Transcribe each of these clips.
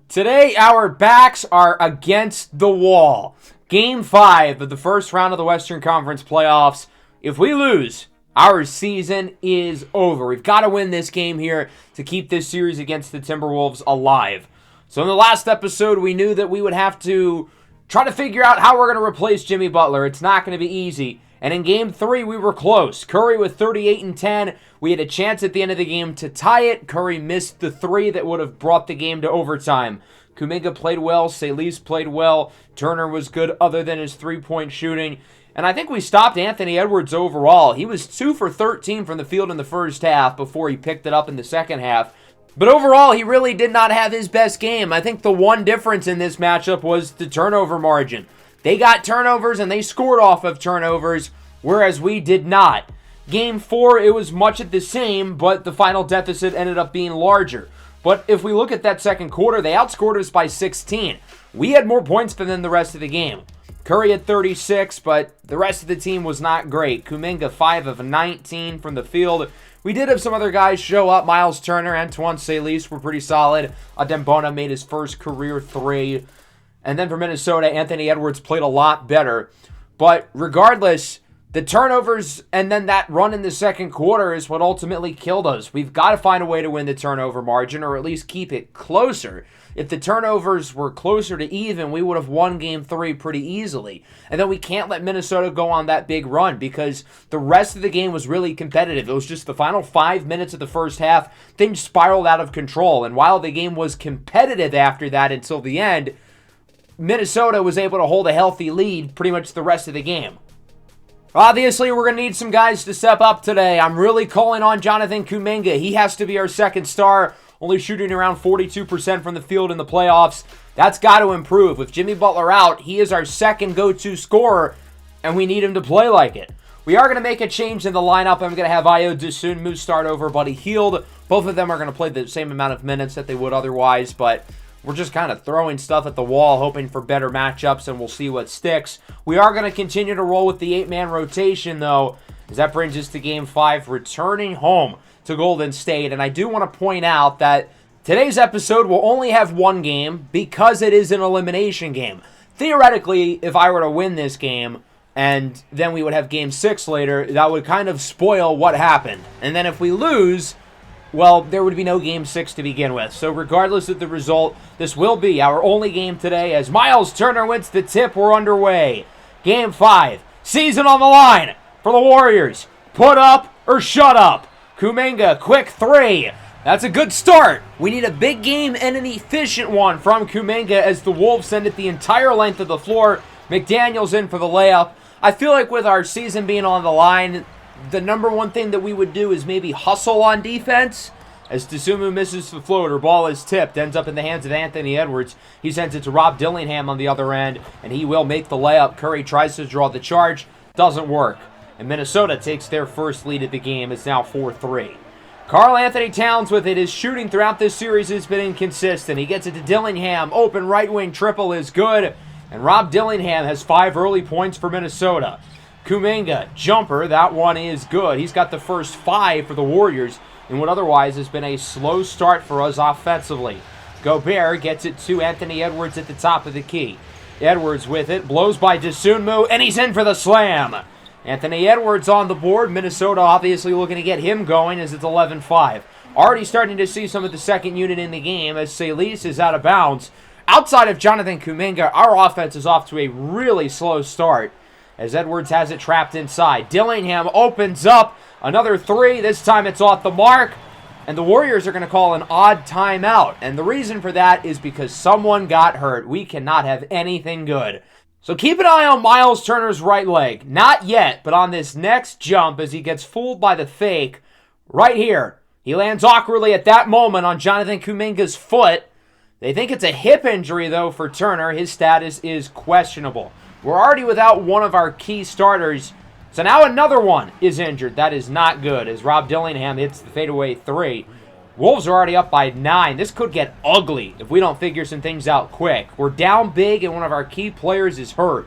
Today, our backs are against the wall. Game 5 of the first round of the Western Conference playoffs. If we lose, our season is over. We've got to win this game here to keep this series against the Timberwolves alive. So in the last episode, we knew that we would have to try to figure out how we're going to replace Jimmy Butler. It's not going to be easy. And in Game 3, we were close. Curry with 38 and 10. We had a chance at the end of the game to tie it. Curry missed the three that would have brought the game to overtime. Kuminga played well. Salis played well. Turner was good other than his three-point shooting. And I think we stopped Anthony Edwards overall. He was 2 for 13 from the field in the first half before he picked it up in the second half. But overall, he really did not have his best game. I think the one difference in this matchup was the turnover margin. They got turnovers and they scored off of turnovers, whereas we did not. Game 4, it was much of the same, but the final deficit ended up being larger. But if we look at that second quarter, they outscored us by 16. We had more points than the rest of the game. Curry had 36, but the rest of the team was not great. Kuminga 5 of 19 from the field. We did have some other guys show up. Miles Turner, Antoine Salis were pretty solid. Adembona made his first career three. And then for Minnesota, Anthony Edwards played a lot better. But regardless, the turnovers and then that run in the second quarter is what ultimately killed us. We've got to find a way to win the turnover margin or at least keep it closer. If the turnovers were closer to even, we would have won Game 3 pretty easily. And then we can't let Minnesota go on that big run because the rest of the game was really competitive. It was just the final 5 minutes of the first half, things spiraled out of control. And while the game was competitive after that until the end, Minnesota was able to hold a healthy lead pretty much the rest of the game. Obviously, we're going to need some guys to step up today. I'm really calling on Jonathan Kuminga. He has to be our second star, only shooting around 42% from the field in the playoffs. That's got to improve. With Jimmy Butler out, he is our second go-to scorer, and we need him to play like it. We are going to make a change in the lineup. I'm going to have Ayo Dosunmu start over Buddy Hield. Both of them are going to play the same amount of minutes that they would otherwise, but we're just kind of throwing stuff at the wall, hoping for better matchups, and we'll see what sticks. We are going to continue to roll with the 8-man rotation, though, as that brings us to Game 5, returning home to Golden State. And I do want to point out that today's episode will only have one game because it is an elimination game. Theoretically, if I were to win this game, and then we would have Game 6 later, that would kind of spoil what happened. And then if we lose, well, there would be no Game 6 to begin with. So regardless of the result, this will be our only game today. As Miles Turner wins the tip, we're underway. Game 5, season on the line for the Warriors. Put up or shut up. Kuminga, quick three. That's a good start. We need a big game and an efficient one from Kuminga as the Wolves send it the entire length of the floor. McDaniel's in for the layup. I feel like with our season being on the line, the number one thing that we would do is maybe hustle on defense. As Dosunmu misses the floater, ball is tipped, ends up in the hands of Anthony Edwards. He sends it to Rob Dillingham on the other end, and he will make the layup. Curry tries to draw the charge, doesn't work. And Minnesota takes their first lead at the game. It's now 4-3. Karl Anthony Towns with it. His shooting throughout this series has been inconsistent. He gets it to Dillingham. Open right wing triple is good. And Rob Dillingham has 5 early points for Minnesota. Kuminga, jumper, that one is good. He's got the first 5 for the Warriors in what otherwise has been a slow start for us offensively. Gobert gets it to Anthony Edwards at the top of the key. Edwards with it, blows by Dosunmu, and he's in for the slam. Anthony Edwards on the board. Minnesota obviously looking to get him going as it's 11-5. Already starting to see some of the second unit in the game as Salis is out of bounds. Outside of Jonathan Kuminga, our offense is off to a really slow start as Edwards has it trapped inside. Dillingham opens up. Another three. This time it's off the mark. And the Warriors are going to call an odd timeout. And the reason for that is because someone got hurt. We cannot have anything good. So keep an eye on Miles Turner's right leg. Not yet, but on this next jump as he gets fooled by the fake. Right here. He lands awkwardly at that moment on Jonathan Kuminga's foot. They think it's a hip injury, though, for Turner. His status is questionable. We're already without one of our key starters. So now another one is injured. That is not good as Rob Dillingham hits the fadeaway three. Wolves are already up by 9. This could get ugly if we don't figure some things out quick. We're down big and one of our key players is hurt.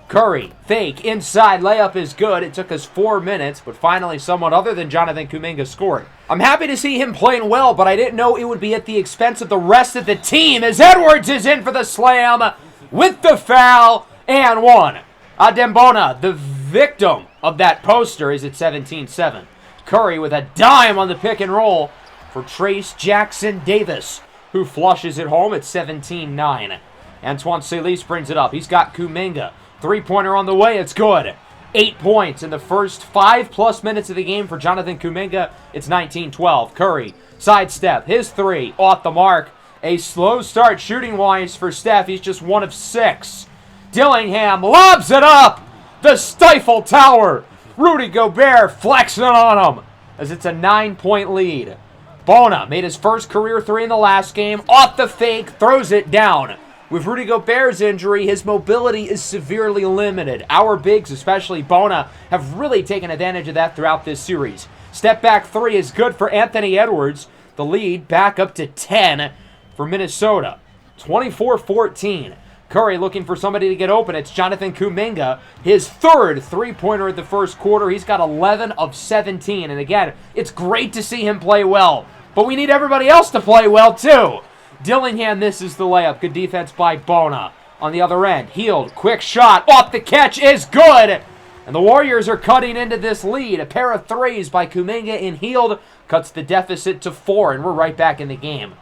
Curry, fake, inside, layup is good. It took us 4 minutes, but finally someone other than Jonathan Kuminga scored. I'm happy to see him playing well, but I didn't know it would be at the expense of the rest of the team as Edwards is in for the slam with the foul and one. Adembona, the victim of that poster, is at 17-7. Curry with a dime on the pick and roll for Trace Jackson Davis, who flushes it home at 17-9. Antoine Salice brings it up. He's got Kuminga. Three-pointer on the way. It's good. 8 points in the first 5+ minutes of the game for Jonathan Kuminga. It's 19-12. Curry, sidestep. His three off the mark. A slow start shooting-wise for Steph. He's just 1 of 6. Dillingham lobs it up. The Stifle Tower. Rudy Gobert flexing on him as it's a 9-point lead. Bona made his first career three in the last game. Off the fake. Throws it down. With Rudy Gobert's injury, his mobility is severely limited. Our bigs, especially Bona, have really taken advantage of that throughout this series. Step back three is good for Anthony Edwards. The lead back up to 10 for Minnesota. 24-14. Curry looking for somebody to get open. It's Jonathan Kuminga. His third three-pointer of the first quarter. He's got 11 of 17. And again, it's great to see him play well. But we need everybody else to play well too. Dillingham misses the layup. Good defense by Bona. On the other end, Hield, quick shot, off the catch is good! And the Warriors are cutting into this lead. A pair of threes by Kuminga and Hield cuts the deficit to 4, and we're right back in the game.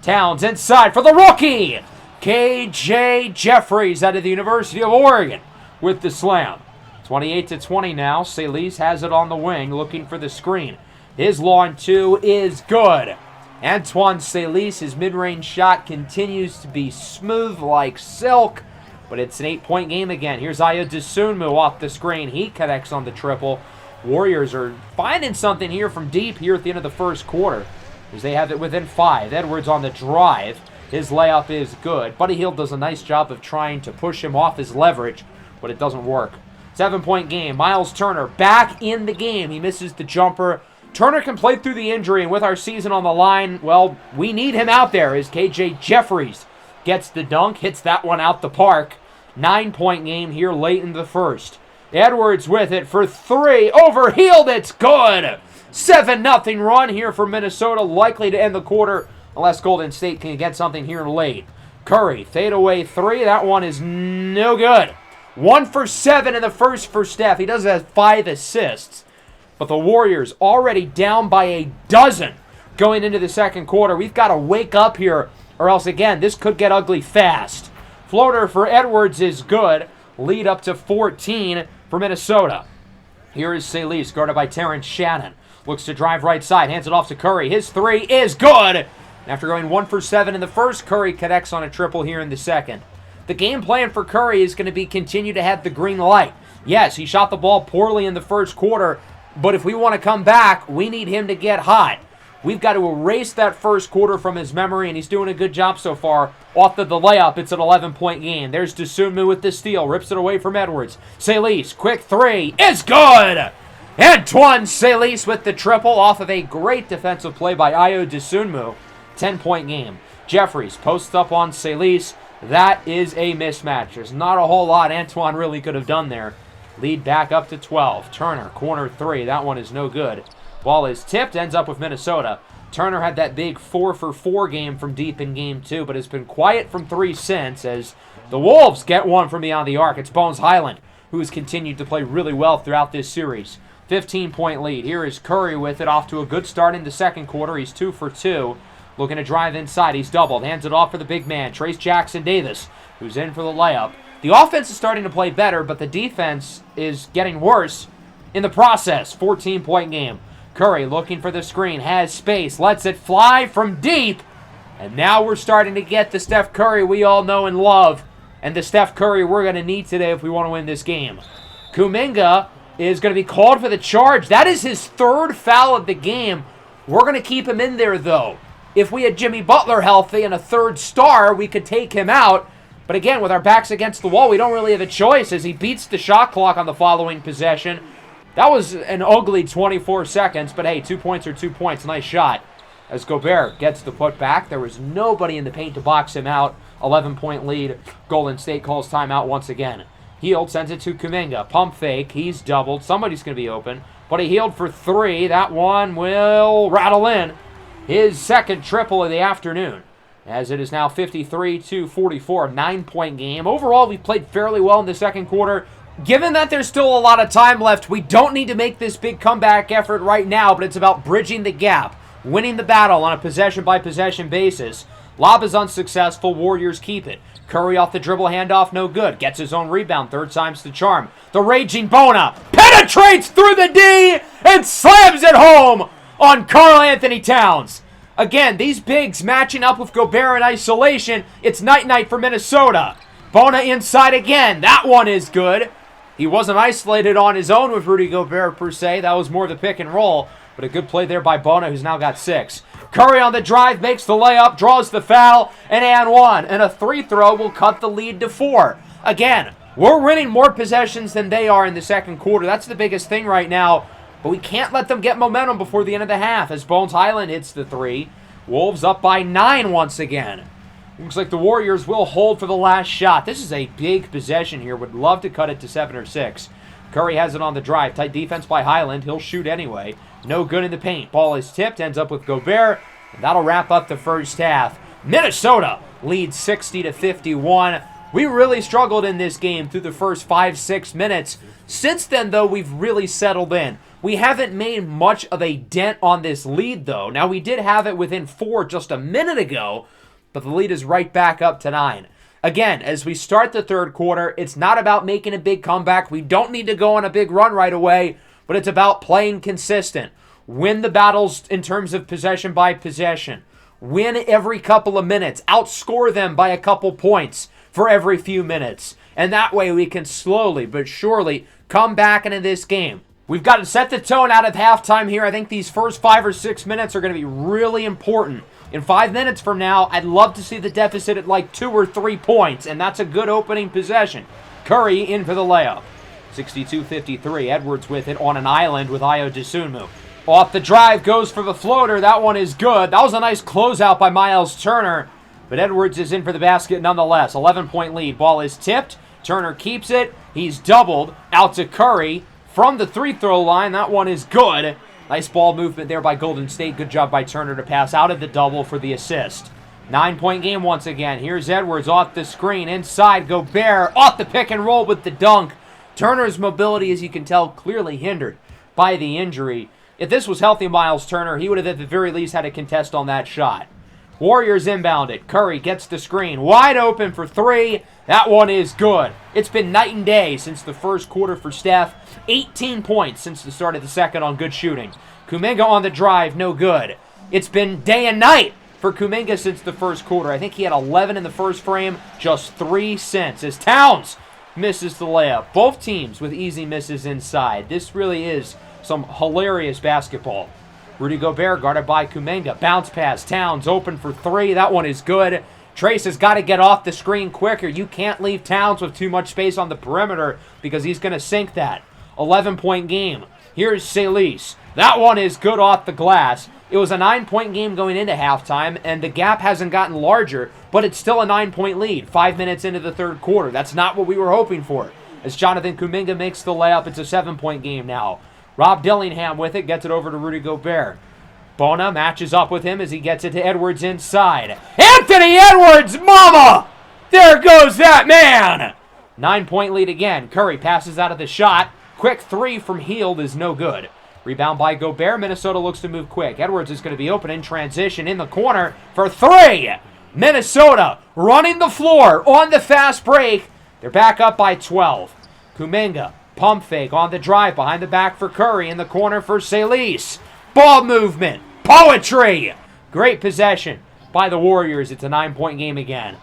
Towns inside for the rookie! KJ Jeffries out of the University of Oregon with the slam. 28-20 now. Salice has it on the wing, looking for the screen. His long two is good. Antoine Salice, his mid-range shot continues to be smooth like silk, but it's an 8-point game again. Here's Ayo Dosunmu off the screen. He connects on the triple. Warriors are finding something here from deep here at the end of the first quarter as they have it within 5. Edwards on the drive. His layup is good. Buddy Hield does a nice job of trying to push him off his leverage, but it doesn't work. 7-point game. Miles Turner back in the game. He misses the jumper. Turner can play through the injury, and with our season on the line, well, we need him out there as KJ Jeffries gets the dunk, hits that one out the park. 9-point game here late in the first. Edwards with it for 3. Over Hield, it's good! 7-0 run here for Minnesota, likely to end the quarter unless Golden State can get something here late. Curry, fadeaway 3. That one is no good. 1 for 7 in the first for Steph. He does have 5 assists. But the Warriors already down by a dozen going into the second quarter. We've got to wake up here, or else, again, this could get ugly fast. Floater for Edwards is good. Lead up to 14 for Minnesota. Here is Salice, guarded by Terrence Shannon. Looks to drive right side, hands it off to Curry. His 3 is good. And after going 1 for 7 in the first, Curry connects on a triple here in the second. The game plan for Curry is going to be continue to have the green light. Yes, he shot the ball poorly in the first quarter, but if we want to come back, we need him to get hot. We've got to erase that first quarter from his memory, and he's doing a good job so far. Off of the layup, it's an 11-point game. There's Dosunmu with the steal, rips it away from Edwards. Salice, quick 3, is good! Antoine Salice with the triple off of a great defensive play by Ayo Dosunmu. 10-point game. Jeffries posts up on Salice. That is a mismatch. There's not a whole lot Antoine really could have done there. Lead back up to 12. Turner, corner 3. That one is no good. Ball is tipped, ends up with Minnesota. Turner had that big 4-for-4 game from deep in game 2, but has been quiet from 3 since as the Wolves get one from beyond the arc. It's Bones Highland, who has continued to play really well throughout this series. 15-point lead. Here is Curry with it, off to a good start in the second quarter. He's 2 for 2. Looking to drive inside. He's doubled. Hands it off for the big man, Trace Jackson Davis, who's in for the layup. The offense is starting to play better, but the defense is getting worse in the process. 14-point game. Curry looking for the screen, has space, lets it fly from deep. And now we're starting to get the Steph Curry we all know and love, and the Steph Curry we're going to need today if we want to win this game. Kuminga is going to be called for the charge. That is his 3rd foul of the game. We're going to keep him in there, though. If we had Jimmy Butler healthy and a 3rd star, we could take him out. But again, with our backs against the wall, we don't really have a choice as he beats the shot clock on the following possession. That was an ugly 24 seconds, but hey, 2 points are 2 points. Nice shot. As Gobert gets the putback, there was nobody in the paint to box him out. 11-point lead. Golden State calls timeout once again. Hield sends it to Kuminga. Pump fake. He's doubled. Somebody's going to be open. But he Hield for three. That one will rattle in. His second triple of the afternoon. As it is now 53-44, 9-point game. Overall, we played fairly well in the second quarter. Given that there's still a lot of time left, we don't need to make this big comeback effort right now, but it's about bridging the gap, winning the battle on a possession-by-possession basis. Lob is unsuccessful. Warriors keep it. Curry off the dribble handoff, no good. Gets his own rebound, third time's the charm. The raging Bona penetrates through the D and slams it home on Karl Anthony Towns. Again, these bigs matching up with Gobert in isolation. It's night-night for Minnesota. Bona inside again. That one is good. He wasn't isolated on his own with Rudy Gobert, per se. That was more of the pick and roll. But a good play there by Bona, who's now got 6. Curry on the drive, makes the layup, draws the foul, and one. And a free throw will cut the lead to 4. Again, we're winning more possessions than they are in the second quarter. That's the biggest thing right now. But we can't let them get momentum before the end of the half as Bones Highland hits the 3. Wolves up by 9 once again. Looks like the Warriors will hold for the last shot. This is a big possession here. Would love to cut it to 7 or 6. Curry has it on the drive. Tight defense by Highland. He'll shoot anyway. No good in the paint. Ball is tipped. Ends up with Gobert. And that'll wrap up the first half. Minnesota leads 60-51. We really struggled in this game through the first 5-6 minutes. Since then, though, we've really settled in. We haven't made much of a dent on this lead, though. Now, we did have it within 4 just a minute ago, but the lead is right back up to 9. Again, as we start the third quarter, it's not about making a big comeback. We don't need to go on a big run right away, but it's about playing consistent. Win the battles in terms of possession by possession. Win every couple of minutes. Outscore them by a couple points for every few minutes. And that way we can slowly but surely come back into this game. We've got to set the tone out of halftime here. I think these first 5 or 6 minutes are going to be really important. In 5 minutes from now, I'd love to see the deficit at like 2 or 3 points, and that's a good opening possession. Curry in for the layup. 62-53. Edwards with it on an island with Ayo Dosunmu. Off the drive, goes for the floater. That one is good. That was a nice closeout by Miles Turner, but Edwards is in for the basket nonetheless. 11-point lead. Ball is tipped. Turner keeps it. He's doubled. Out to Curry from the free-throw line. That one is good. Nice ball movement there by Golden State. Good job by Turner to pass out of the double for the assist. 9-point game once again. Here's Edwards off the screen. Inside, Gobert off the pick and roll with the dunk. Turner's mobility, as you can tell, clearly hindered by the injury. If this was healthy Miles Turner, he would have at the very least had a contest on that shot. Warriors inbound it. Curry gets the screen. Wide open for 3. That one is good. It's been night and day since the first quarter for Steph. 18 points since the start of the second on good shooting. Kuminga on the drive, no good. It's been day and night for Kuminga since the first quarter. I think he had 11 in the first frame, just 3 since. As Towns misses the layup. Both teams with easy misses inside. This really is some hilarious basketball. Rudy Gobert guarded by Kuminga. Bounce pass. Towns open for 3. That one is good. Trace has got to get off the screen quicker. You can't leave Towns with too much space on the perimeter because he's going to sink that. 11-point game. Here's Salis. That one is good off the glass. It was a 9-point game going into halftime, and the gap hasn't gotten larger, but it's still a 9-point lead 5 minutes into the third quarter. That's not what we were hoping for. As Jonathan Kuminga makes the layup, it's a 7-point game now. Rob Dillingham with it, gets it over to Rudy Gobert. Bona matches up with him as he gets it to Edwards inside. Anthony Edwards, mama! There goes that man! 9-point lead again. Curry passes out of the shot. Quick 3 from Hield is no good. Rebound by Gobert. Minnesota looks to move quick. Edwards is going to be open in transition in the corner for 3. Minnesota running the floor on the fast break. They're back up by 12. Kuminga, pump fake on the drive behind the back for Curry in the corner for Salis. Ball movement. Poetry. Great possession by the Warriors. It's a 9-point game again.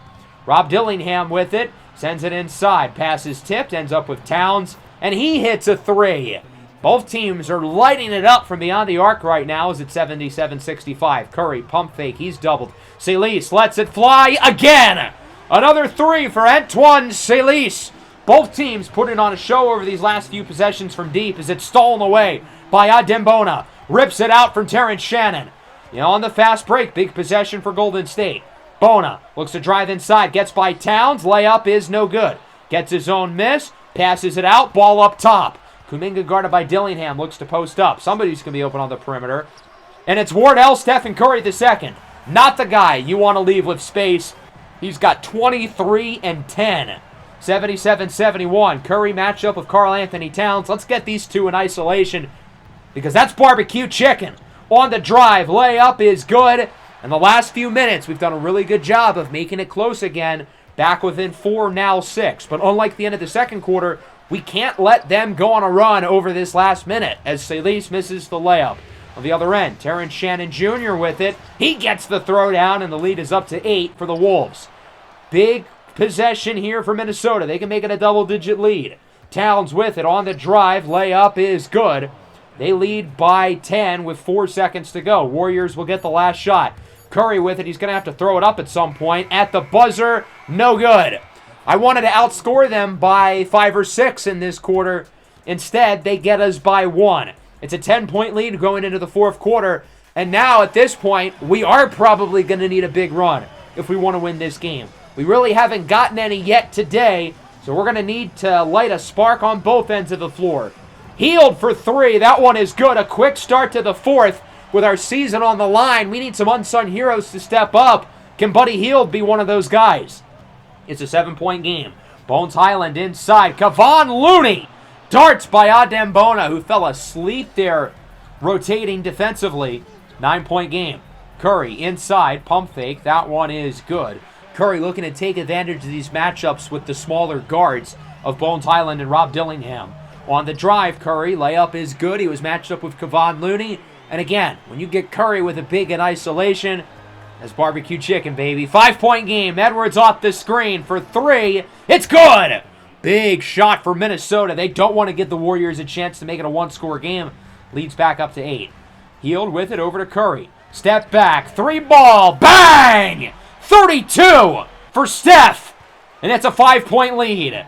Rob Dillingham with it. Sends it inside. Pass is tipped. Ends up with Towns. And he hits a 3. Both teams are lighting it up from beyond the arc right now as it's 77-65. Curry, pump fake. He's doubled. Salis lets it fly again. Another 3 for Antoine Salis. Both teams putting on a show over these last few possessions from deep as it's stolen away by Adem Bona. Rips it out from Terrence Shannon. On the fast break, big possession for Golden State. Bona looks to drive inside, gets by Towns. Layup is no good. Gets his own miss. Passes it out. Ball up top. Kuminga guarded by Dillingham. Looks to post up. Somebody's going to be open on the perimeter. And it's Wardell Stephen Curry II. Not the guy you want to leave with space. He's got 23 and 10. 77-71. Curry matchup with Karl Anthony Towns. Let's get these two in isolation because that's barbecue chicken. On the drive, layup is good. In the last few minutes, we've done a really good job of making it close again. Back within 4, now 6. But unlike the end of the second quarter, we can't let them go on a run over this last minute as Salis misses the layup. On the other end, Terrence Shannon Jr. with it. He gets the throwdown, and the lead is up to 8 for the Wolves. Big possession here for Minnesota. They can make it a double-digit lead. Towns with it on the drive. Layup is good. They lead by 10 with 4 seconds to go. Warriors will get the last shot. Curry with it. He's going to have to throw it up at some point. At the buzzer, no good. I wanted to outscore them by 5 or 6 in this quarter. Instead, they get us by 1. It's a 10-point lead going into the fourth quarter. And now, at this point, we are probably going to need a big run if we want to win this game. We really haven't gotten any yet today, so we're going to need to light a spark on both ends of the floor. Healed for 3. That one is good. A quick start to the fourth with our season on the line. We need some unsung heroes to step up. Can Buddy Hield be one of those guys? It's a 7-point game. Bones Highland inside. Kevon Looney darts by Adem Bona, who fell asleep there rotating defensively. 9-point game. Curry inside. Pump fake. That one is good. Curry looking to take advantage of these matchups with the smaller guards of Bones Highland and Rob Dillingham. On the drive, Curry, layup is good. He was matched up with Kevon Looney. And again, when you get Curry with a big in isolation, that's barbecue chicken, baby. 5-point game. Edwards off the screen for 3. It's good! Big shot for Minnesota. They don't want to give the Warriors a chance to make it a one-score game. Leads back up to 8. Hield with it over to Curry. Step back. 3-ball. Bang! 32 for Steph. And that's a 5-point lead.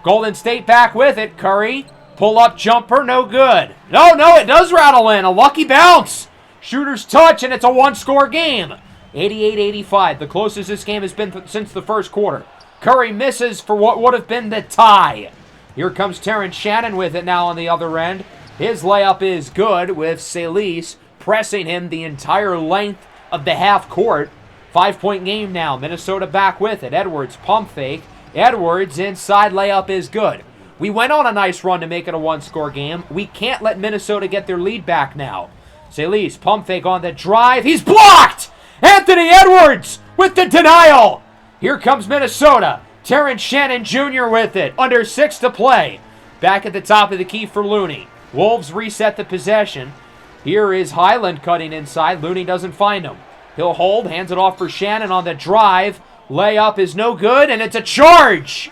Golden State back with it. Curry, pull-up jumper, no good. No, it does rattle in. A lucky bounce. Shooter's touch, and it's a one-score game. 88-85, the closest this game has been since the first quarter. Curry misses for what would have been the tie. Here comes Terrence Shannon with it now on the other end. His layup is good with Salis pressing him the entire length of the half court. 5-point game now. Minnesota back with it. Edwards, pump fake. Edwards, inside layup is good. We went on a nice run to make it a one-score game. We can't let Minnesota get their lead back now. Salis, pump fake on the drive. He's blocked! Anthony Edwards with the denial. Here comes Minnesota. Terrence Shannon Jr. with it. Under 6 to play. Back at the top of the key for Looney. Wolves reset the possession. Here is Highland cutting inside. Looney doesn't find him. He'll hold, hands it off for Shannon on the drive. Layup is no good, and it's a charge.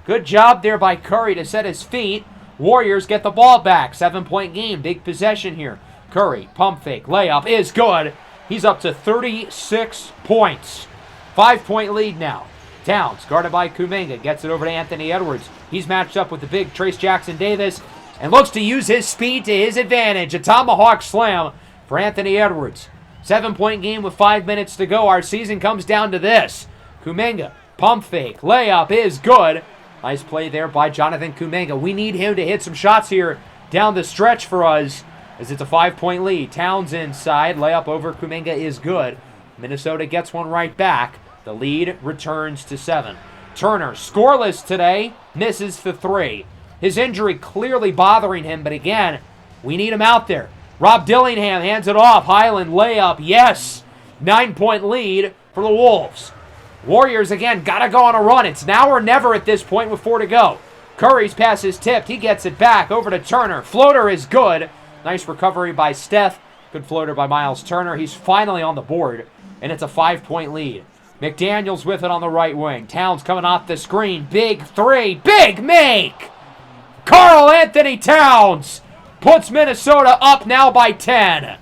Good job there by Curry to set his feet. Warriors get the ball back. 7-point game, big possession here. Curry, pump fake, layup is good. He's up to 36 points. 5-point lead now. Towns, guarded by Kuminga, gets it over to Anthony Edwards. He's matched up with the big Trace Jackson-Davis and looks to use his speed to his advantage. A tomahawk slam for Anthony Edwards. 7-point game with 5 minutes to go. Our season comes down to this. Kuminga, pump fake, layup is good. Nice play there by Jonathan Kuminga. We need him to hit some shots here down the stretch for us as it's a 5-point lead. Towns inside, layup over Kuminga is good. Minnesota gets one right back. The lead returns to 7. Turner, scoreless today, misses the 3. His injury clearly bothering him, but again, we need him out there. Rob Dillingham hands it off. Highland layup, yes. 9-point lead for the Wolves. Warriors, again, got to go on a run. It's now or never at this point with 4 to go. Curry's pass is tipped. He gets it back over to Turner. Floater is good. Nice recovery by Steph. Good floater by Miles Turner. He's finally on the board, and it's a 5-point lead. McDaniels with it on the right wing. Towns coming off the screen. Big 3. Big make! Karl Anthony Towns puts Minnesota up now by 10.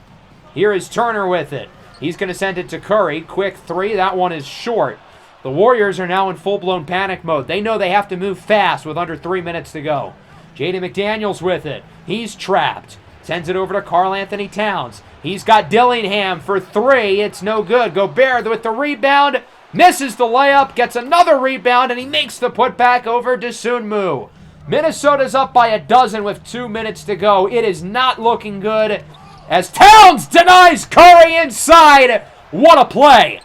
Here is Turner with it. He's going to send it to Curry. Quick 3. That one is short. The Warriors are now in full-blown panic mode. They know they have to move fast with under 3 minutes to go. Jaden McDaniels with it. He's trapped. Sends it over to Karl Anthony Towns. He's got Dillingham for 3. It's no good. Gobert with the rebound. Misses the layup, gets another rebound, and he makes the putback over Dosunmu. Minnesota's up by a dozen with 2 minutes to go. It is not looking good as Towns denies Curry inside. What a play.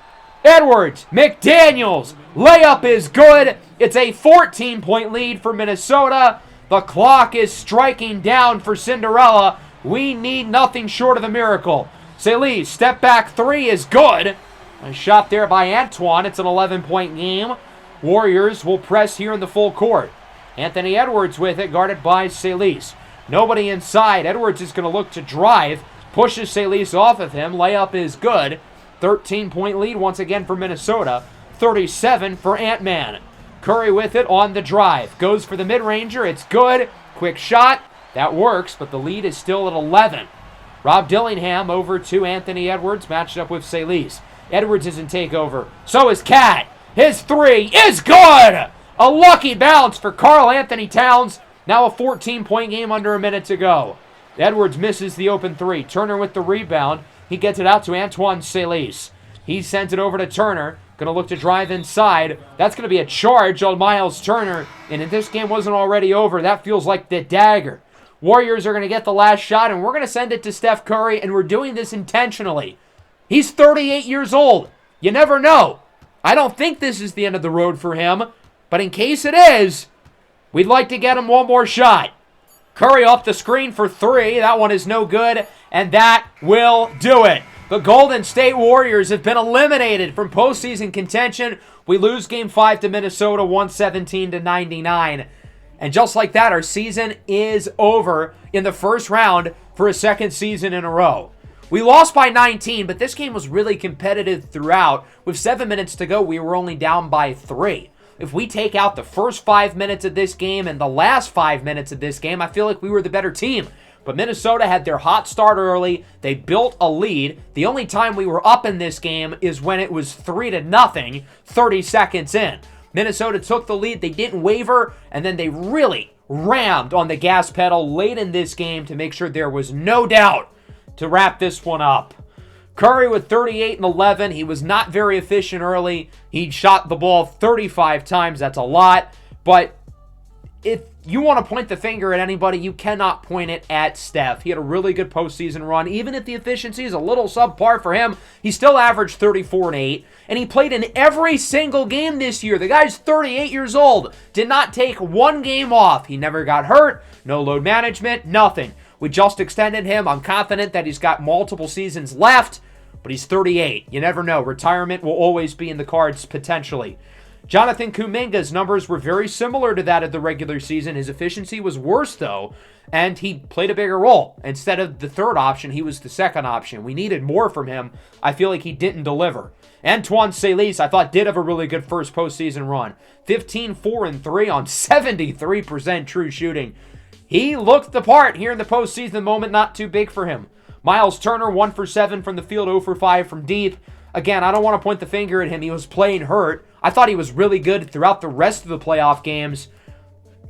Edwards, McDaniels, layup is good. It's a 14-point lead for Minnesota. The clock is striking down for Cinderella. We need nothing short of a miracle. Salis, step back three is good. A shot there by Antoine. It's an 11-point game. Warriors will press here in the full court. Anthony Edwards with it, guarded by Salis. Nobody inside. Edwards is going to look to drive. Pushes Salis off of him. Layup is good. 13-point lead once again for Minnesota. 37 for Ant-Man. Curry with it on the drive. Goes for the mid-ranger. It's good. Quick shot. That works, but the lead is still at 11. Rob Dillingham over to Anthony Edwards, matched up with Salis. Edwards is in takeover. So is Cat. His three is good! A lucky bounce for Karl Anthony Towns. Now a 14-point game under a minute to go. Edwards misses the open three. Turner with the rebound. He gets it out to Antoine Salis. He sends it over to Turner. Going to look to drive inside. That's going to be a charge on Miles Turner. And if this game wasn't already over, that feels like the dagger. Warriors are going to get the last shot, and we're going to send it to Steph Curry, and we're doing this intentionally. He's 38 years old. You never know. I don't think this is the end of the road for him, but in case it is, we'd like to get him one more shot. Curry off the screen for three. That one is no good, and that will do it. The Golden State Warriors have been eliminated from postseason contention. We lose Game 5 to Minnesota, 117-99. And just like that, our season is over in the first round for a second season in a row. We lost by 19, but this game was really competitive throughout. With 7 minutes to go, we were only down by 3. If we take out the first 5 minutes of this game and the last 5 minutes of this game, I feel like we were the better team. But Minnesota had their hot start early. They built a lead. The only time we were up in this game is when it was 3-0, 30 seconds in. Minnesota took the lead. They didn't waver, and then they really rammed on the gas pedal late in this game to make sure there was no doubt to wrap this one up. Curry with 38 and 11. He was not very efficient early. He shot the ball 35 times. That's a lot. But if you want to point the finger at anybody, you cannot point it at Steph. He had a really good postseason run. Even if the efficiency is a little subpar for him, he still averaged 34 and 8. And he played in every single game this year. The guy's 38 years old. Did not take one game off. He never got hurt. No load management. Nothing. We just extended him. I'm confident that he's got multiple seasons left. But he's 38. You never know. Retirement will always be in the cards potentially. Jonathan Kuminga's numbers were very similar to that of the regular season. His efficiency was worse, though, and he played a bigger role. Instead of the third option, he was the second option. We needed more from him. I feel like he didn't deliver. Antoine Salis, I thought, did have a really good first postseason run. 15, 4, and 3 on 73% true shooting. He looked the part here in the postseason. The moment not too big for him. Miles Turner, 1 for 7 from the field, 0 for 5 from deep. Again, I don't want to point the finger at him. He was playing hurt. I thought he was really good throughout the rest of the playoff games.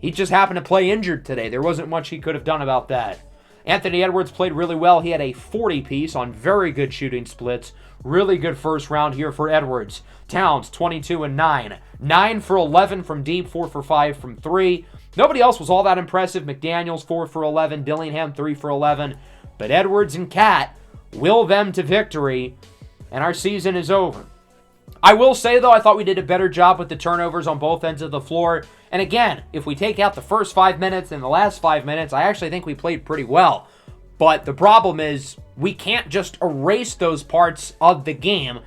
He just happened to play injured today. There wasn't much he could have done about that. Anthony Edwards played really well. He had a 40-piece on very good shooting splits. Really good first round here for Edwards. Towns, 22 and 9. 9 for 11 from deep, 4 for 5 from 3. Nobody else was all that impressive. McDaniels, 4 for 11. Dillingham, 3 for 11. But Edwards and Cat will them to victory, and our season is over. I will say, though, I thought we did a better job with the turnovers on both ends of the floor. And again, if we take out the first 5 minutes and the last 5 minutes, I actually think we played pretty well. But the problem is we can't just erase those parts of the game.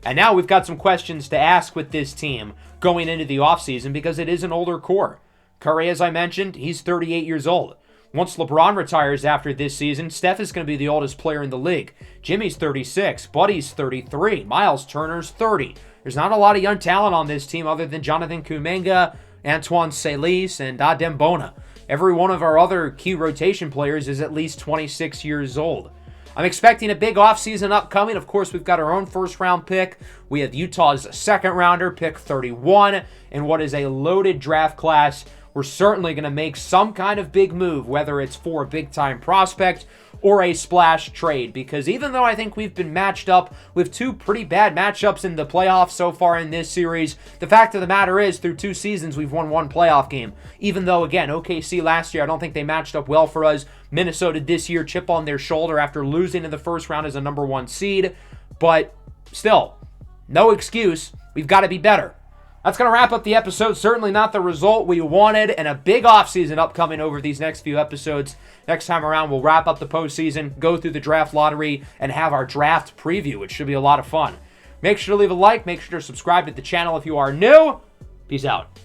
And now we've got some questions to ask with this team going into the offseason because it is an older core. Curry, as I mentioned, he's 38 years old. Once LeBron retires after this season, Steph is going to be the oldest player in the league. Jimmy's 36. Buddy's 33. Miles Turner's 30. There's not a lot of young talent on this team other than Jonathan Kuminga, Antoine Salis, and Adem Bona. Every one of our other key rotation players is at least 26 years old. I'm expecting a big offseason upcoming. Of course, we've got our own first-round pick. We have Utah's second-rounder, pick 31, in what is a loaded draft class. we're certainly going to make some kind of big move, whether it's for a big-time prospect or a splash trade, because even though I think we've been matched up with two pretty bad matchups in the playoffs so far in this series, the fact of the matter is, through 2 seasons, we've won 1 playoff game. Even though, again, OKC last year, I don't think they matched up well for us. Minnesota this year, chip on their shoulder after losing in the first round as a number 1 seed. But still, no excuse. We've got to be better. That's going to wrap up the episode. Certainly not the result we wanted, and a big offseason upcoming over these next few episodes. Next time around, we'll wrap up the postseason, go through the draft lottery, and have our draft preview, which should be a lot of fun. Make sure to leave a like. Make sure to subscribe to the channel if you are new. Peace out.